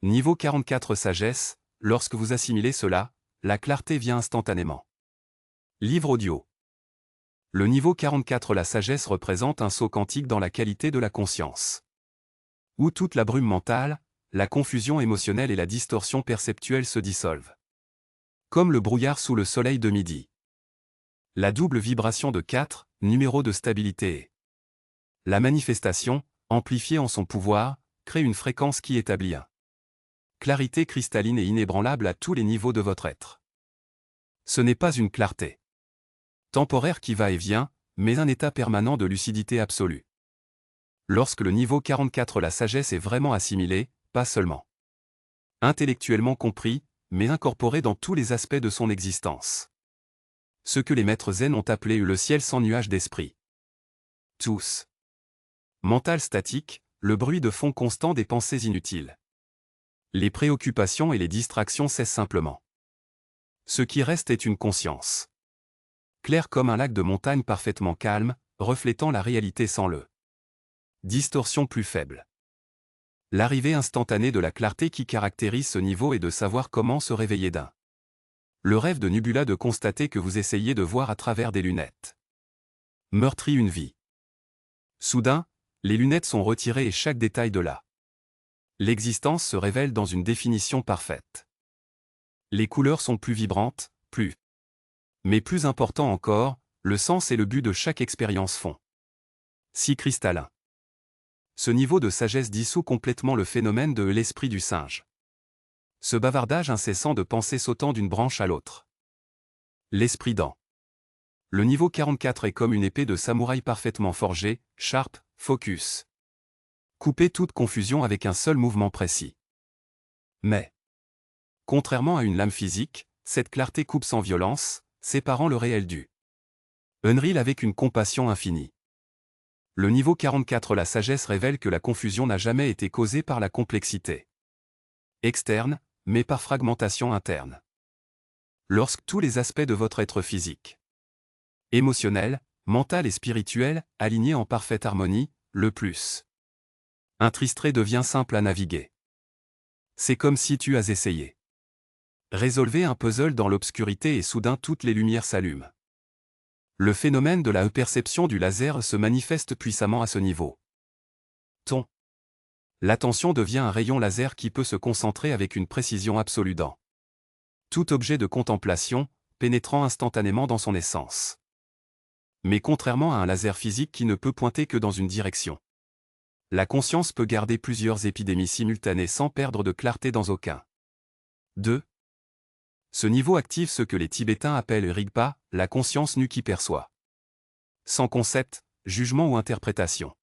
Niveau 44 sagesse, lorsque vous assimilez cela, la clarté vient instantanément. Livre audio. Le niveau 44 la sagesse représente un saut quantique dans la qualité de la conscience. Où toute la brume mentale, la confusion émotionnelle et la distorsion perceptuelle se dissolvent. Comme le brouillard sous le soleil de midi. La double vibration de 4, numéro de stabilité et la manifestation, amplifiée en son pouvoir, crée une fréquence qui établit un clarité cristalline et inébranlable à tous les niveaux de votre être. Ce n'est pas une clarté temporaire qui va et vient, mais un état permanent de lucidité absolue. Lorsque le niveau 44 la sagesse est vraiment assimilée, pas seulement intellectuellement compris, mais incorporé dans tous les aspects de son existence. Ce que les maîtres zen ont appelé le ciel sans nuage d'esprit. Tous. Mental statique, le bruit de fond constant des pensées inutiles. Les préoccupations et les distractions cessent simplement. Ce qui reste est une conscience claire comme un lac de montagne parfaitement calme, reflétant la réalité sans le distorsion plus faible. L'arrivée instantanée de la clarté qui caractérise ce niveau est de savoir comment se réveiller d'un le rêve de Nubula de constater que vous essayez de voir à travers des lunettes. Meurtrit une vie. Soudain, les lunettes sont retirées et chaque détail de l'existence se révèle dans une définition parfaite. Les couleurs sont plus vibrantes, mais plus important encore, le sens et le but de chaque expérience font si cristallin. Ce niveau de sagesse dissout complètement le phénomène de l'esprit du singe. Ce bavardage incessant de pensées sautant d'une branche à l'autre. L'esprit dans le niveau 44 est comme une épée de samouraï parfaitement forgée, sharp, focus. Couper toute confusion avec un seul mouvement précis. Mais, contrairement à une lame physique, cette clarté coupe sans violence, séparant le réel du unreal avec une compassion infinie. Le niveau 44 la sagesse révèle que la confusion n'a jamais été causée par la complexité externe, mais par fragmentation interne. Lorsque tous les aspects de votre être physique, émotionnel, mental et spirituel, alignés en parfaite harmonie, le plus un trait devient simple à naviguer. C'est comme si tu as essayé. Résolvez un puzzle dans l'obscurité et soudain toutes les lumières s'allument. Le phénomène de la perception du laser se manifeste puissamment à ce niveau. L'attention devient un rayon laser qui peut se concentrer avec une précision absolue dans tout objet de contemplation, pénétrant instantanément dans son essence. Mais contrairement à un laser physique qui ne peut pointer que dans une direction, la conscience peut garder plusieurs épidémies simultanées sans perdre de clarté dans aucun. 2. Ce niveau active ce que les Tibétains appellent Rigpa, la conscience nue qui perçoit. Sans concept, jugement ou interprétation.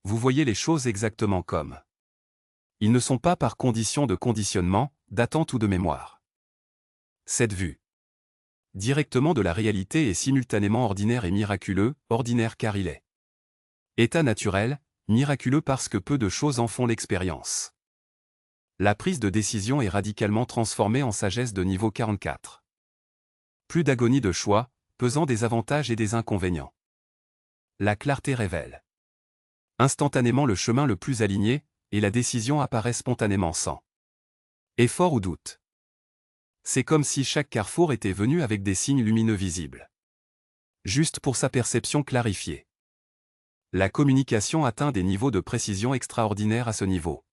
Vous voyez les choses exactement comme ils ne sont pas par condition de conditionnement, d'attente ou de mémoire. Cette vue directement de la réalité est simultanément ordinaire et miraculeux, ordinaire car il est état naturel, miraculeux parce que peu de choses en font l'expérience. La prise de décision est radicalement transformée en sagesse de niveau 44. Plus d'agonie de choix, pesant des avantages et des inconvénients. La clarté révèle instantanément le chemin le plus aligné, et la décision apparaît spontanément sans effort ou doute. C'est comme si chaque carrefour était venu avec des signes lumineux visibles. Juste pour sa perception clarifiée. La communication atteint des niveaux de précision extraordinaires à ce niveau.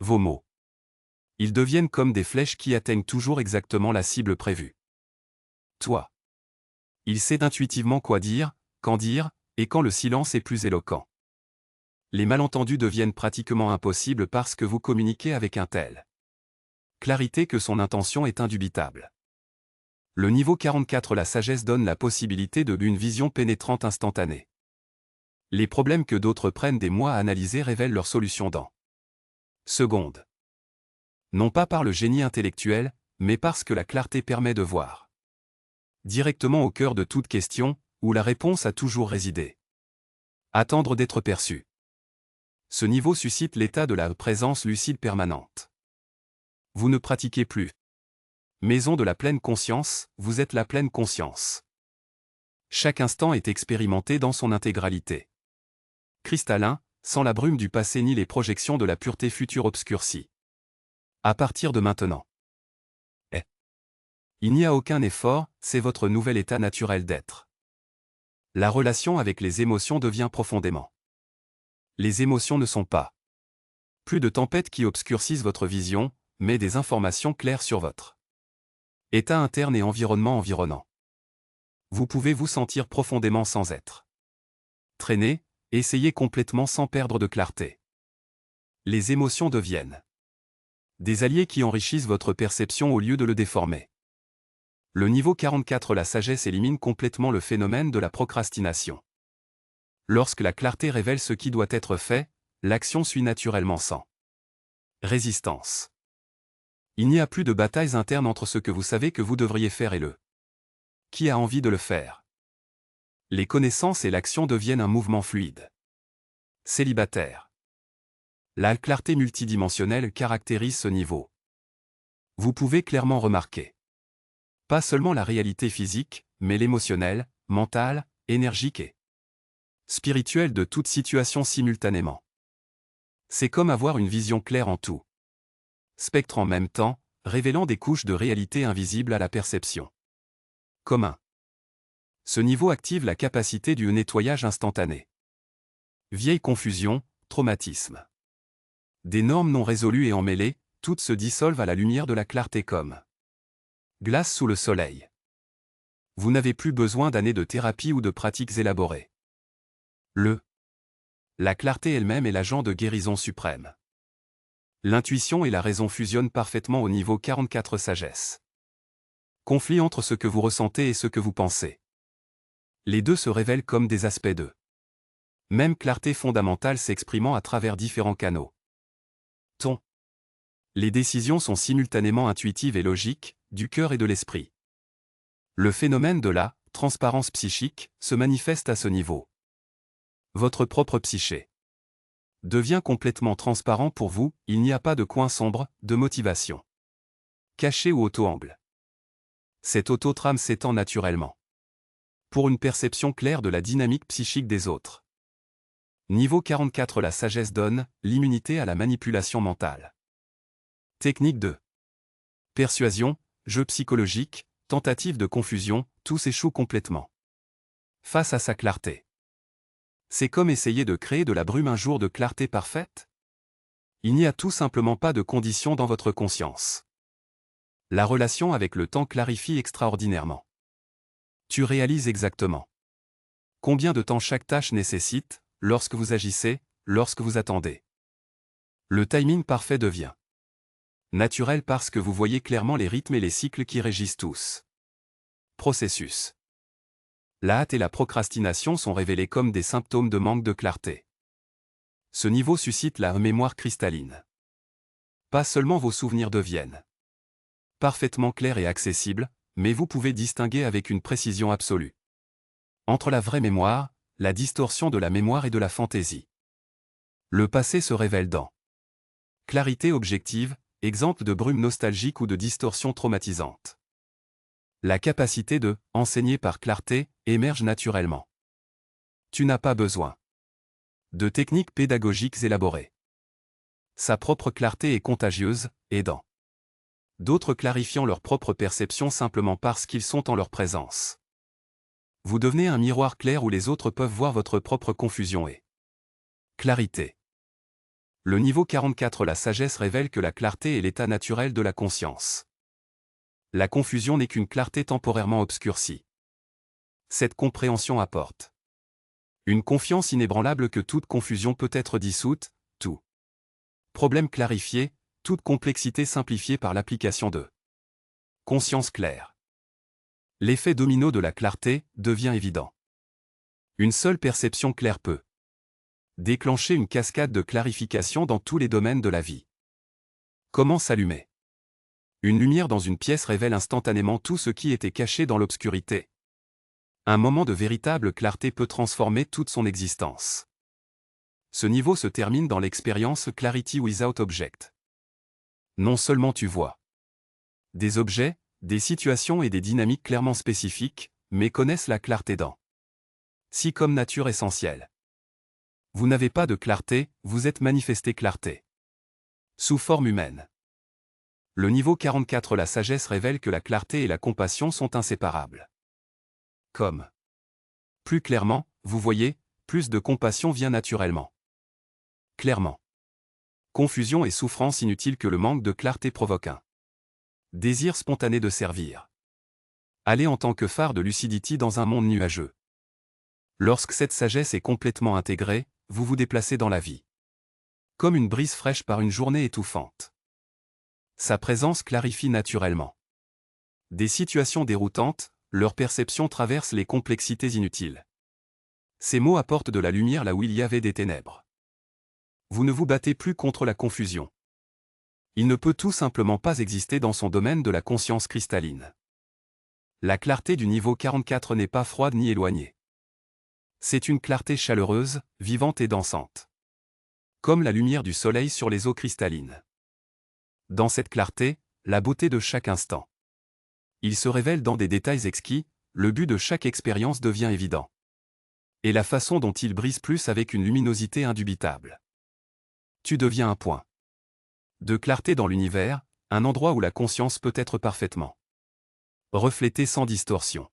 Vos mots. Ils deviennent comme des flèches qui atteignent toujours exactement la cible prévue. Toi. Il sait intuitivement quoi dire, et quand le silence est plus éloquent. Les malentendus deviennent pratiquement impossibles parce que vous communiquez avec un tel clarité que son intention est indubitable. Le niveau 44 la sagesse donne la possibilité de une vision pénétrante instantanée. Les problèmes que d'autres prennent des mois à analyser révèlent leur solution dans secondes. Non pas par le génie intellectuel, mais parce que la clarté permet de voir directement au cœur de toute question, où la réponse a toujours résidé. Attendre d'être perçu. Ce niveau suscite l'état de la présence lucide permanente. Vous ne pratiquez plus. Maison de la pleine conscience, vous êtes la pleine conscience. Chaque instant est expérimenté dans son intégralité. Cristallin, sans la brume du passé ni les projections de la pureté future obscurcie. À partir de maintenant. Il n'y a aucun effort, c'est votre nouvel état naturel d'être. La relation avec les émotions devient profondément. Les émotions ne sont pas plus de tempêtes qui obscurcissent votre vision, mais des informations claires sur votre état interne et environnement environnant. Vous pouvez vous sentir profondément sans être traîné, essayez complètement sans perdre de clarté. Les émotions deviennent des alliés qui enrichissent votre perception au lieu de le déformer. Le niveau 44 La sagesse élimine complètement le phénomène de la procrastination. Lorsque la clarté révèle ce qui doit être fait, l'action suit naturellement sans résistance. Il n'y a plus de batailles internes entre ce que vous savez que vous devriez faire et le qui a envie de le faire. Les connaissances et l'action deviennent un mouvement fluide. Célibataire. La clarté multidimensionnelle caractérise ce niveau. Vous pouvez clairement remarquer pas seulement la réalité physique, mais l'émotionnel, mental, énergique et spirituel de toute situation simultanément. C'est comme avoir une vision claire en tout spectre en même temps, révélant des couches de réalité invisibles à la perception. Commun. Ce niveau active la capacité du nettoyage instantané. Vieille confusion, traumatisme. Des normes non résolues et emmêlées, toutes se dissolvent à la lumière de la clarté comme glace sous le soleil. Vous n'avez plus besoin d'années de thérapie ou de pratiques élaborées. La clarté elle-même est l'agent de guérison suprême. L'intuition et la raison fusionnent parfaitement au niveau 44 sagesse. Conflit entre ce que vous ressentez et ce que vous pensez. Les deux se révèlent comme des aspects de même clarté fondamentale s'exprimant à travers différents canaux. Les décisions sont simultanément intuitives et logiques, du cœur et de l'esprit. Le phénomène de la transparence psychique se manifeste à ce niveau. Votre propre psyché devient complètement transparent pour vous, il n'y a pas de coin sombre, de motivation caché ou auto-angle. Cette auto-trame s'étend naturellement pour une perception claire de la dynamique psychique des autres. Niveau 44 La sagesse donne l'immunité à la manipulation mentale. Technique 2. Persuasion, jeu psychologique, tentative de confusion, tout s'échoue complètement face à sa clarté. C'est comme essayer de créer de la brume un jour de clarté parfaite. Il n'y a tout simplement pas de conditions dans votre conscience. La relation avec le temps clarifie extraordinairement. Tu réalises exactement combien de temps chaque tâche nécessite, lorsque vous agissez, lorsque vous attendez. Le timing parfait devient naturel parce que vous voyez clairement les rythmes et les cycles qui régissent tous. Processus. La hâte et la procrastination sont révélés comme des symptômes de manque de clarté. Ce niveau suscite la mémoire cristalline. Pas seulement vos souvenirs deviennent parfaitement clairs et accessibles, mais vous pouvez distinguer avec une précision absolue entre la vraie mémoire, la distorsion de la mémoire et de la fantaisie. Le passé se révèle dans clarité objective, exemple de brume nostalgique ou de distorsion traumatisante. La capacité de enseigner par clarté émerge naturellement. Tu n'as pas besoin de techniques pédagogiques élaborées. Sa propre clarté est contagieuse, aidant d'autres clarifiant leur propre perception simplement parce qu'ils sont en leur présence. Vous devenez un miroir clair où les autres peuvent voir votre propre confusion et clarité. Le niveau 44 La sagesse révèle que la clarté est l'état naturel de la conscience. La confusion n'est qu'une clarté temporairement obscurcie. Cette compréhension apporte une confiance inébranlable que toute confusion peut être dissoute, tout problème clarifié, toute complexité simplifiée par l'application de conscience claire. L'effet domino de la clarté devient évident. Une seule perception claire peut déclencher une cascade de clarification dans tous les domaines de la vie. Comment s'allumer? Une lumière dans une pièce révèle instantanément tout ce qui était caché dans l'obscurité. Un moment de véritable clarté peut transformer toute son existence. Ce niveau se termine dans l'expérience Clarity Without Object. Non seulement tu vois des objets, des situations et des dynamiques clairement spécifiques, mais connaissent la clarté dans si comme nature essentielle. Vous n'avez pas de clarté, vous êtes manifesté clarté. Sous forme humaine. Le niveau 44 la sagesse révèle que la clarté et la compassion sont inséparables. Comme. Plus clairement, vous voyez, plus de compassion vient naturellement. Clairement. Confusion et souffrance inutile que le manque de clarté provoque un désir spontané de servir. Allez en tant que phare de lucidity dans un monde nuageux. Lorsque cette sagesse est complètement intégrée, vous vous déplacez dans la vie. Comme une brise fraîche par une journée étouffante. Sa présence clarifie naturellement. Des situations déroutantes, leur perception traverse les complexités inutiles. Ces mots apportent de la lumière là où il y avait des ténèbres. Vous ne vous battez plus contre la confusion. Il ne peut tout simplement pas exister dans son domaine de la conscience cristalline. La clarté du niveau 44 n'est pas froide ni éloignée. C'est une clarté chaleureuse, vivante et dansante. Comme la lumière du soleil sur les eaux cristallines. Dans cette clarté, la beauté de chaque instant. Il se révèle dans des détails exquis, le but de chaque expérience devient évident. Et la façon dont il brise plus avec une luminosité indubitable. Tu deviens un point de clarté dans l'univers, un endroit où la conscience peut être parfaitement reflétée sans distorsion.